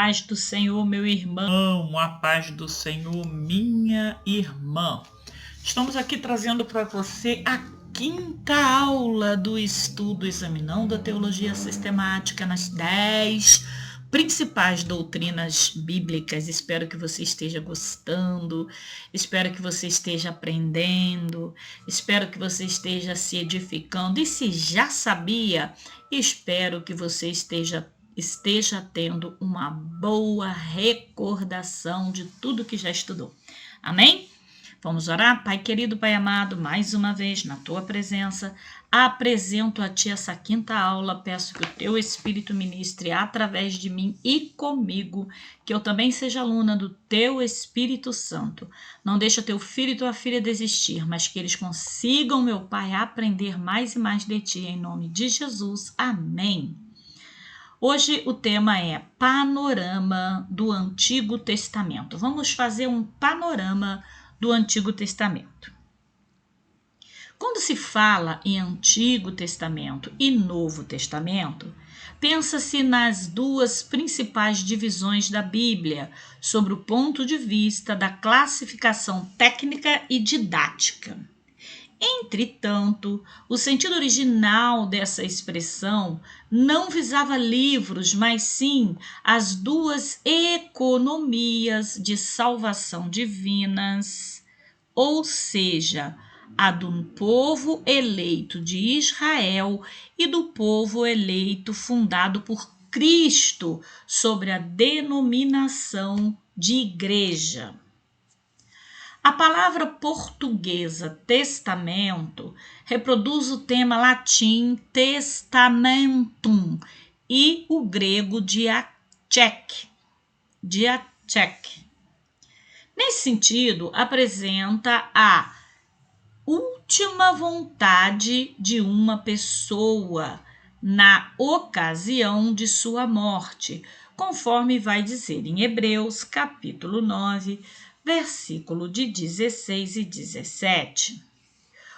Paz do Senhor, meu irmão, a paz do Senhor, minha irmã. Estamos aqui trazendo para você a quinta aula do estudo examinando a teologia sistemática nas 10 principais doutrinas bíblicas. Espero que você esteja gostando, espero que você esteja aprendendo, espero que você esteja se edificando. E se já sabia, espero que você esteja tendo uma boa recordação de tudo que já estudou. Amém? Vamos orar? Pai querido, Pai amado, mais uma vez na Tua presença, apresento a Ti essa quinta aula, peço que o Teu Espírito ministre através de mim e comigo, que eu também seja aluna do Teu Espírito Santo. Não deixa Teu filho e Tua filha desistir, mas que eles consigam, meu Pai, aprender mais e mais de Ti, em nome de Jesus. Amém. Hoje o tema é Panorama do Antigo Testamento. Vamos fazer um panorama do Antigo Testamento. Quando se fala em Antigo Testamento e Novo Testamento, pensa-se nas duas principais divisões da Bíblia, sobre o ponto de vista da classificação técnica e didática. Entretanto, o sentido original dessa expressão não visava livros, mas sim as duas economias de salvação divinas, ou seja, a do povo eleito de Israel e do povo eleito fundado por Cristo, sobre a denominação de igreja. A palavra portuguesa testamento reproduz o tema latim testamentum e o grego diachek. Nesse sentido, apresenta a última vontade de uma pessoa na ocasião de sua morte, conforme vai dizer em Hebreus, capítulo 9, versículo de 16 e 17.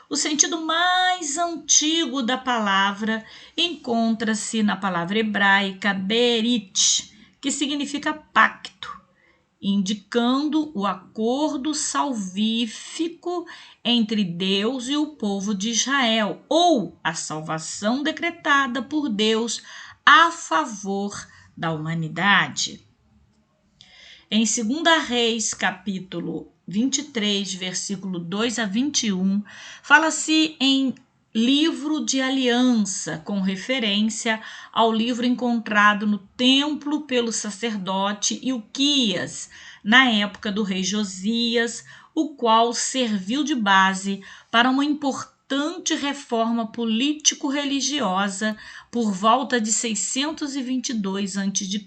O sentido mais antigo da palavra encontra-se na palavra hebraica berit, que significa pacto, indicando o acordo salvífico entre Deus e o povo de Israel, ou a salvação decretada por Deus a favor da humanidade. Em 2 Reis, capítulo 23, versículo 2 a 21, fala-se em livro de aliança, com referência ao livro encontrado no templo pelo sacerdote Ilquias, na época do rei Josias, o qual serviu de base para uma importante reforma político-religiosa por volta de 622 a.C.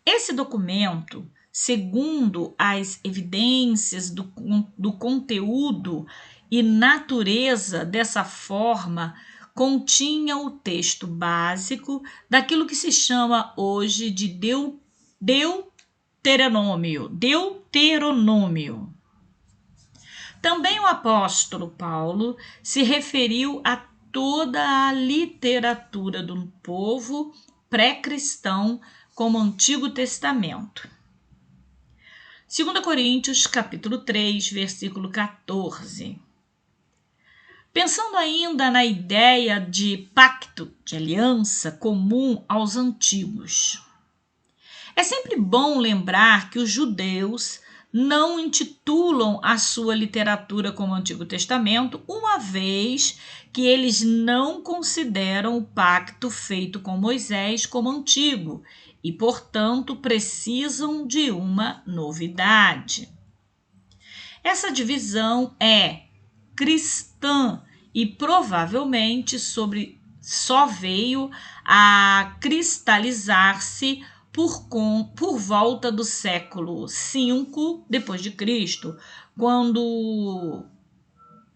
Esse documento, segundo as evidências do conteúdo e natureza dessa forma, continha o texto básico daquilo que se chama hoje de Deuteronômio. Também o apóstolo Paulo se referiu a toda a literatura do povo pré-cristão como Antigo Testamento. 2 Coríntios, capítulo 3, versículo 14. Pensando ainda na ideia de pacto, de aliança comum aos antigos. É sempre bom lembrar que os judeus não intitulam a sua literatura como Antigo Testamento, uma vez que eles não consideram o pacto feito com Moisés como antigo e, portanto, precisam de uma novidade. Essa divisão é cristã e provavelmente só veio a cristalizar-se por volta do século V depois de Cristo, quando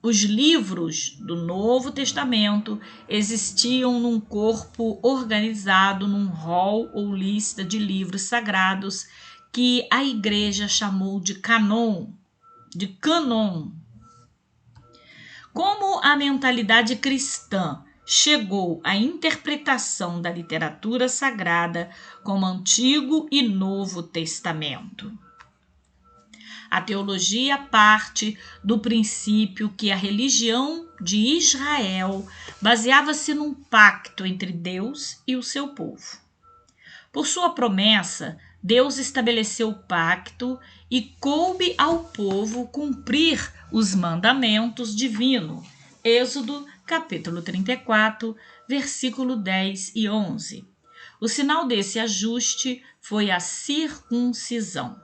os livros do Novo Testamento existiam num corpo organizado, num rol ou lista de livros sagrados que a igreja chamou de cânon. Como a mentalidade cristã chegou à interpretação da literatura sagrada como Antigo e Novo Testamento. A teologia parte do princípio que a religião de Israel baseava-se num pacto entre Deus e o seu povo. Por sua promessa, Deus estabeleceu o pacto e coube ao povo cumprir os mandamentos divinos. Êxodo, capítulo 34, versículo 10 e 11. O sinal desse ajuste foi a circuncisão.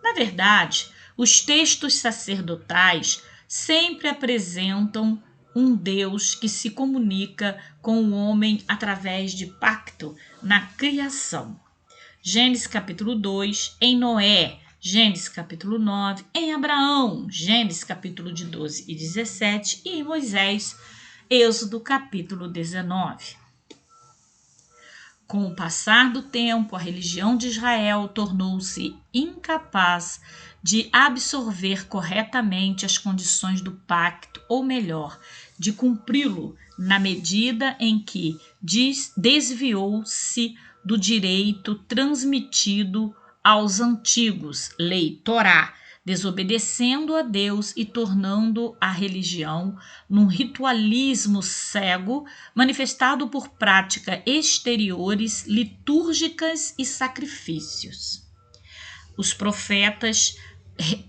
Na verdade, os textos sacerdotais sempre apresentam um Deus que se comunica com o homem através de pacto na criação. Gênesis capítulo 2, em Noé, Gênesis capítulo 9, em Abraão, Gênesis capítulo de 12 e 17 e em Moisés, Êxodo capítulo 19. Com o passar do tempo, a religião de Israel tornou-se incapaz de absorver corretamente as condições do pacto, ou melhor, de cumpri-lo, na medida em que desviou-se do direito transmitido aos antigos, lei Torá, desobedecendo a Deus e tornando a religião num ritualismo cego, manifestado por práticas exteriores, litúrgicas e sacrifícios. Os profetas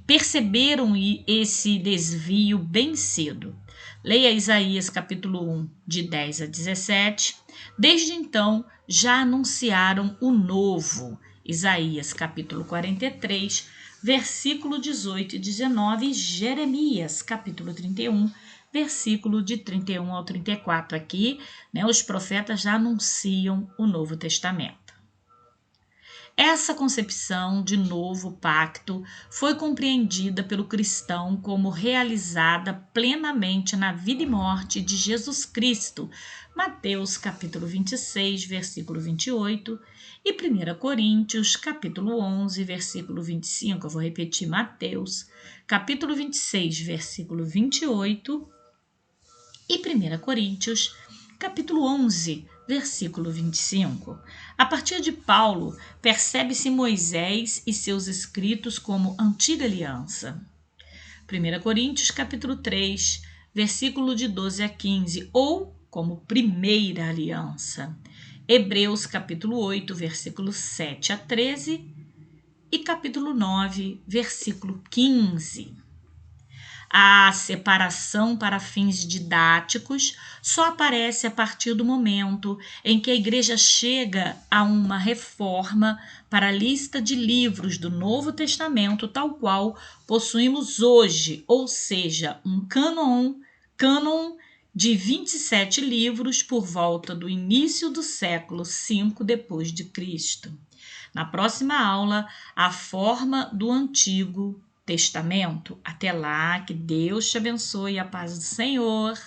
perceberam esse desvio bem cedo. Leia Isaías capítulo 1, de 10 a 17. Desde então, já anunciaram o novo. Isaías capítulo 43, versículo 18 e 19, e Jeremias, capítulo 31, versículo de 31 ao 34. Aqui, os profetas já anunciam o Novo Testamento. Essa concepção de novo pacto foi compreendida pelo cristão como realizada plenamente na vida e morte de Jesus Cristo, Mateus capítulo 26, versículo 28, e 1 Coríntios capítulo 11, versículo 25. Eu vou repetir: Mateus capítulo 26, versículo 28, e 1 Coríntios capítulo 11, versículo 25. A partir de Paulo, percebe-se Moisés e seus escritos como antiga aliança. 1 Coríntios capítulo 3, versículo de 12 a 15, ou como primeira aliança. Hebreus capítulo 8, versículo 7 a 13 e capítulo 9, versículo 15. A separação para fins didáticos só aparece a partir do momento em que a Igreja chega a uma reforma para a lista de livros do Novo Testamento, tal qual possuímos hoje, ou seja, um cânon de 27 livros por volta do início do século V depois de Cristo. Na próxima aula, a forma do Antigo Testamento. Até lá, que Deus te abençoe, a paz do Senhor.